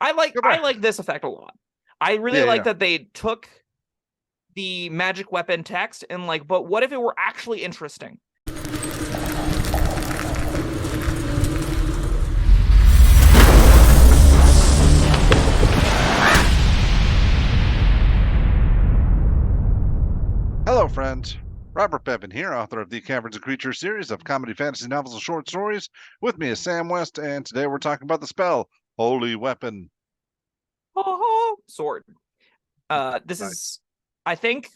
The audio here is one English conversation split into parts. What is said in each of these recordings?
I like this effect a lot. I really like that they took the magic weapon text and like, but what if it were actually interesting? Hello, friends. Robert Bevan here, author of the Caverns Creatures series of comedy, fantasy novels, and short stories. With me is Sam West, and today we're talking about the spell Holy Weapon. Sword. This Nice. is, I think,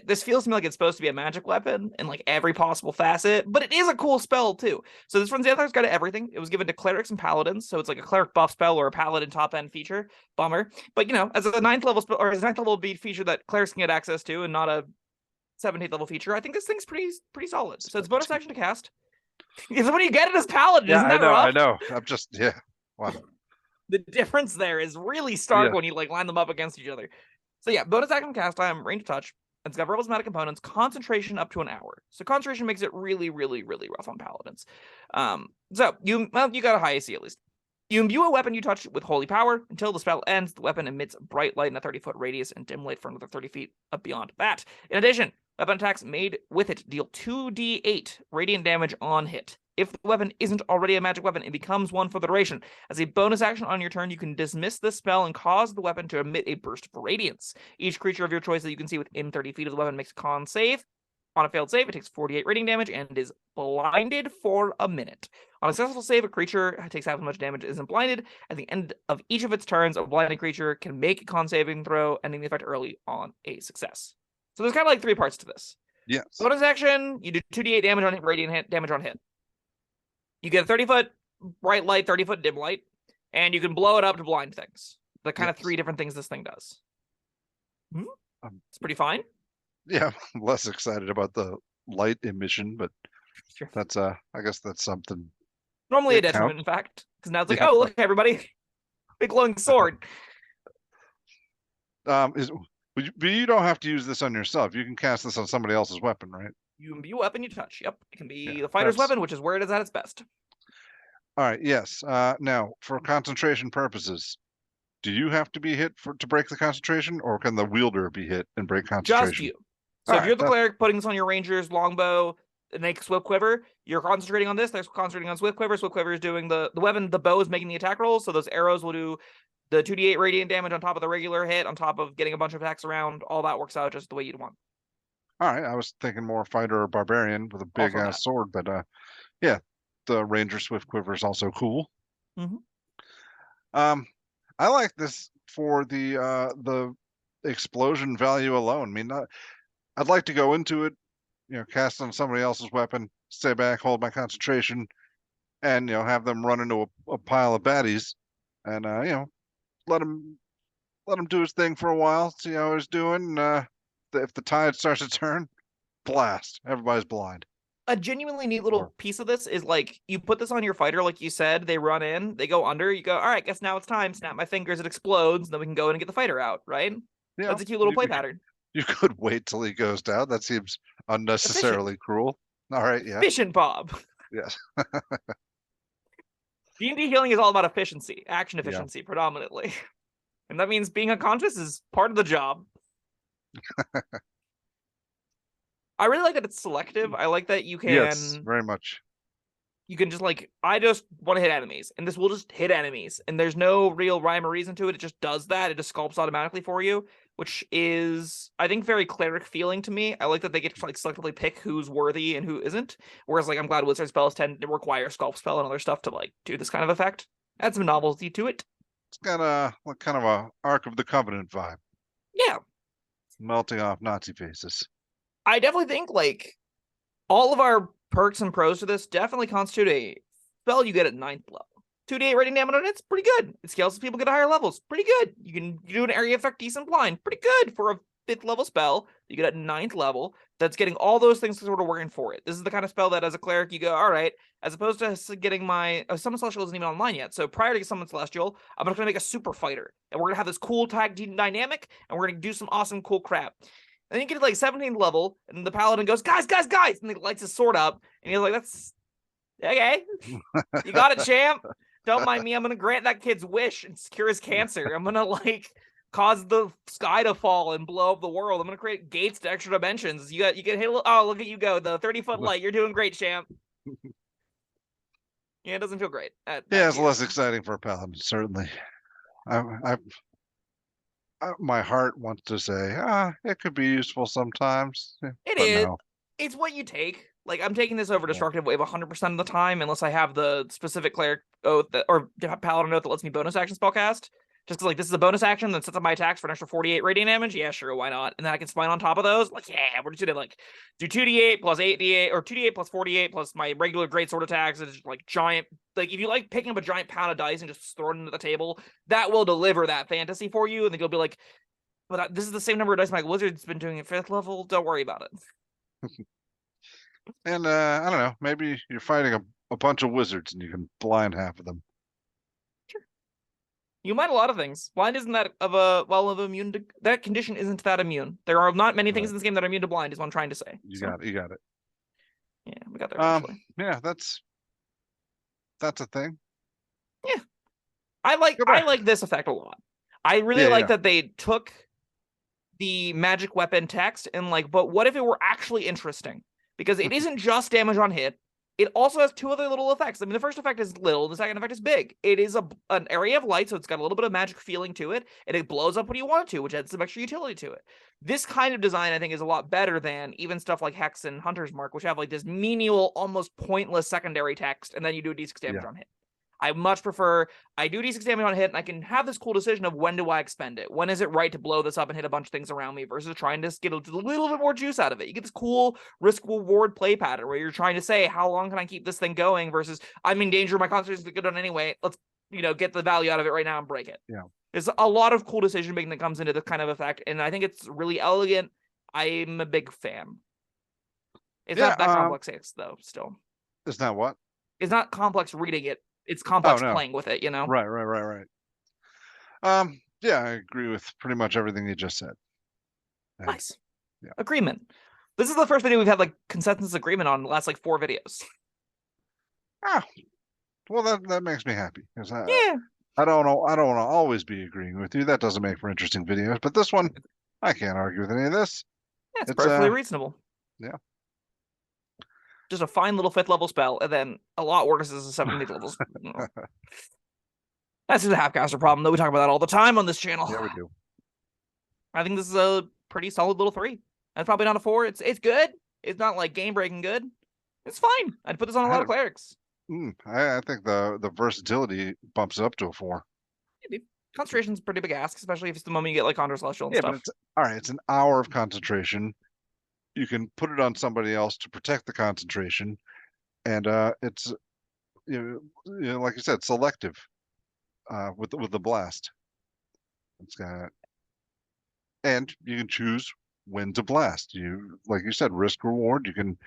this feels to me like it's supposed to be a magic weapon in like every possible facet, but it is a cool spell too. So this one's the other's got everything. It was given to clerics and paladins, so it's like a cleric buff spell or a paladin top end feature. Bummer, but as a ninth level spell or as a ninth level beat feature that clerics can get access to, and not a 17th level feature. I think this thing's pretty solid. So it's bonus action to cast. It's when you get it as paladin, Yeah, isn't that I rough? know. Wow. The difference there is really stark Yeah. when you like line them up against each other. So yeah, bonus action cast time, range of touch. It's got verbal somatic components, concentration up to an hour. So concentration makes it really, really, really rough on paladins. So you got a high AC at least. You imbue a weapon you touch with holy power. Until the spell ends, the weapon emits bright light in a 30-foot radius and dim light for another 30 feet up beyond that. In addition, weapon attacks made with it deal 2d8 radiant damage on hit. If the weapon isn't already a magic weapon, it becomes one for the duration. As a bonus action on your turn, you can dismiss this spell and cause the weapon to emit a burst of radiance. Each creature of your choice that you can see within 30 feet of the weapon makes a con save. On a failed save, it takes 48 radiant damage and is blinded for a minute. On a successful save, a creature takes half as much damage and isn't blinded. At the end of each of its turns, a blinded creature can make a con saving throw, ending the effect early on a success. So there's kind of like three parts to this. Yes. Bonus action, you do 2d8 damage on hit, radiant damage on hit. You get a 30-foot bright light, 30-foot dim light, and you can blow it up to blind things. The kind of three different things this thing does. It's pretty fine. Yeah, I'm less excited about the light emission, but Sure. that's I guess that's something. Normally a detriment, in fact, because now it's like, oh, look, everybody, big glowing sword. But you don't have to use this on yourself. You can cast this on somebody else's weapon, right? You imbue weapon you touch. Yep, it can be the fighter's weapon, which is where it is at its best. All right. Yes. Now, for concentration purposes, do you have to be hit to break the concentration, or can the wielder be hit and break concentration? Just you. So if you're the cleric putting this on your ranger's longbow and make Swift Quiver, you're concentrating on this. They're concentrating on Swift Quiver. Swift Quiver is doing the weapon. The bow is making the attack roll. So those arrows will do the 2d8 radiant damage on top of the regular hit, on top of getting a bunch of attacks around. All that works out just the way you'd want. All right. I was thinking more fighter or barbarian with a big ass sword, but yeah, the ranger Swift Quiver is also cool. I like this for the explosion value alone. I mean, I'd like to go into it, cast on somebody else's weapon, stay back, hold my concentration, and have them run into a pile of baddies, and let him do his thing for a while, see how he's doing. If the tide starts to turn, blast, everybody's blind. A genuinely neat little piece of this is like you put this on your fighter, like you said, they run in, they go under, you go, all right, guess now it's time, snap my fingers, it explodes, then we can go in and get the fighter out, right? Yeah, that's a cute little play pattern. You could wait till he goes down. That seems unnecessarily cruel. All right, yeah. Efficient, Bob. Yes. D&D healing is all about efficiency, action efficiency predominantly. And that means being unconscious is part of the job. I really like that it's selective. I like that you can... Yes, very much. You can just I just want to hit enemies, and this will just hit enemies. And there's no real rhyme or reason to it. It just does that. It just sculpts automatically for you, which is, I think, very cleric feeling to me. I like that they get to selectively pick who's worthy and who isn't. Whereas I'm glad wizard spells tend to require sculpt spell and other stuff to do this kind of effect. Add some novelty to it. It's got a kind of a Ark of the Covenant vibe. Yeah. Melting off Nazi faces. I definitely think all of our perks and pros to this definitely constitute a spell you get at 9th level. 2d8 rating damage on it's pretty good. It scales as people get to higher levels. Pretty good. You can do an area effect decent blind. Pretty good for a 5th level spell you get at 9th level that's getting all those things sort of working for it. This is the kind of spell that as a cleric you go, all right, as opposed to getting my Summon Celestial isn't even online yet. So prior to Summon Celestial, I'm going to make a super fighter. And we're going to have this cool tag team dynamic, and we're going to do some awesome cool crap. And then you get to 17th level, and the paladin goes, guys, and he lights his sword up, and he's like, that's okay. You got it, champ. Don't mind me. I'm gonna grant that kid's wish and cure his cancer. I'm gonna like cause the sky to fall and blow up the world. I'm gonna create gates to extra dimensions. You get hit. Oh, look at you go. The 30-foot light. You're doing great, champ. Yeah, it doesn't feel great. Yeah, it's less exciting for a paladin, certainly. My heart wants to say, it could be useful sometimes. It but is. No. It's what you take. Like, I'm taking this over Yeah. Destructive Wave 100% of the time, unless I have the specific cleric oath or paladin oath that lets me bonus action spellcast. Just because, like, this is a bonus action that sets up my attacks for an extra 48 radiant damage. Yeah, sure, why not? And then I can spine on top of those. Like, yeah, we're just gonna, like, do 2d8 plus 8d8, or 2d8 plus 48 plus my regular greatsword attacks. It's just, like, giant. Like, if you like picking up a giant pound of dice and just throwing it into the table, that will deliver that fantasy for you. And then you'll be like, but this is the same number of dice my wizard's been doing at 5th level. Don't worry about it. And I don't know, maybe you're fighting a bunch of wizards and you can blind half of them. You might a lot of things. Blind isn't that of immune to that condition isn't that immune. There are not many things in this game that are immune to blind, is what I'm trying to say. You got it. Yeah, we got there eventually. Yeah, that's a thing. Yeah. I like this effect a lot. I really like that they took the magic weapon text and like, but what if it were actually interesting? Because it isn't just damage on hit. It also has two other little effects. I mean, the first effect is little, the second effect is big. It is an area of light, so it's got a little bit of magic feeling to it, and it blows up when you want it to, which adds some extra utility to it. This kind of design, I think, is a lot better than even stuff like Hex and Hunter's Mark, which have like this menial, almost pointless secondary text, and then you do a d6 damage on hit. I much prefer, I do d6 damage on hit, and I can have this cool decision of when do I expend it? When is it right to blow this up and hit a bunch of things around me versus trying to get a little bit more juice out of it? You get this cool risk-reward play pattern where you're trying to say, how long can I keep this thing going versus I'm in danger, my concentration is good on anyway. Let's, get the value out of it right now and break it. Yeah. There's a lot of cool decision-making that comes into this kind of effect, and I think it's really elegant. I'm a big fan. It's not that complex, though, still. It's not what? It's not complex reading it. It's complex playing with it, Right. Yeah, I agree with pretty much everything you just said. Nice. Yeah. Agreement. This is the first video we've had like consensus agreement on the last like 4 videos. Well, that makes me happy because Yeah. I don't want to always be agreeing with you. That doesn't make for interesting videos. But this one, I can't argue with any of this. Yeah, it's perfectly reasonable. Yeah. Just a fine little 5th level spell, and then a lot worse as a 17th level spell. That's just a half-caster problem, though. We talk about that all the time on this channel. Yeah, we do. I think this is a pretty solid little 3. That's probably not a 4. It's good. It's not like game-breaking good. It's fine. I'd put this on a lot of clerics. I think the versatility bumps it up to a 4. Yeah, concentration's a pretty big ask, especially if it's the moment you get like Conjure Celestial and stuff. But it's an hour of concentration. You can put it on somebody else to protect the concentration, and it's like you said, selective with the blast. It's got, and you can choose when to blast. You, like you said, risk reward. You can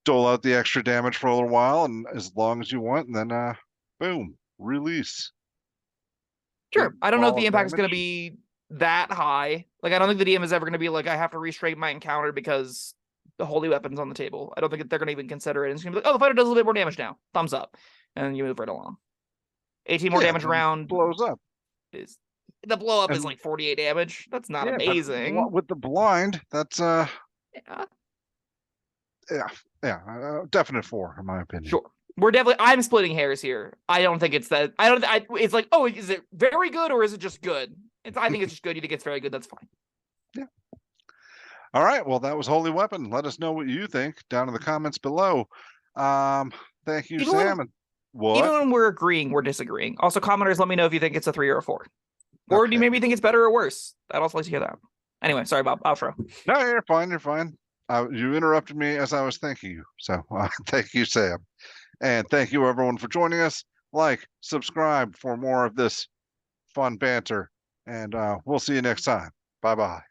dole out the extra damage for a little while, and as long as you want, and then boom, release. Sure. I don't know if the impact is going to be that high. Like, I don't think the DM is ever going to be like, I have to restrain my encounter because the holy weapon's on the table. I don't think they're going to even consider it. It's going to be like, oh, the fighter does a little bit more damage now. Thumbs up. And you move right along. 18 more damage around. Blows up. The blow up is like 48 damage. That's not amazing. With the blind, that's definite 4 in my opinion. Sure. I'm splitting hairs here. I don't think it's that. It's like, oh, is it very good or is it just good? I think it's just good. You think it's very good. That's fine. Yeah. All right. Well, that was Holy Weapon. Let us know what you think down in the comments below. Thank you, Sam. Even when we're agreeing, we're disagreeing. Also, commenters, let me know if you think it's a 3 or a 4. Or do you maybe think it's better or worse? I'd also like to hear that. Anyway, sorry, Bob. Outro. No, you're fine. You're fine. You interrupted me as I was thanking you. So thank you, Sam. And thank you, everyone, for joining us. Like, subscribe for more of this fun banter. And we'll see you next time. Bye-bye.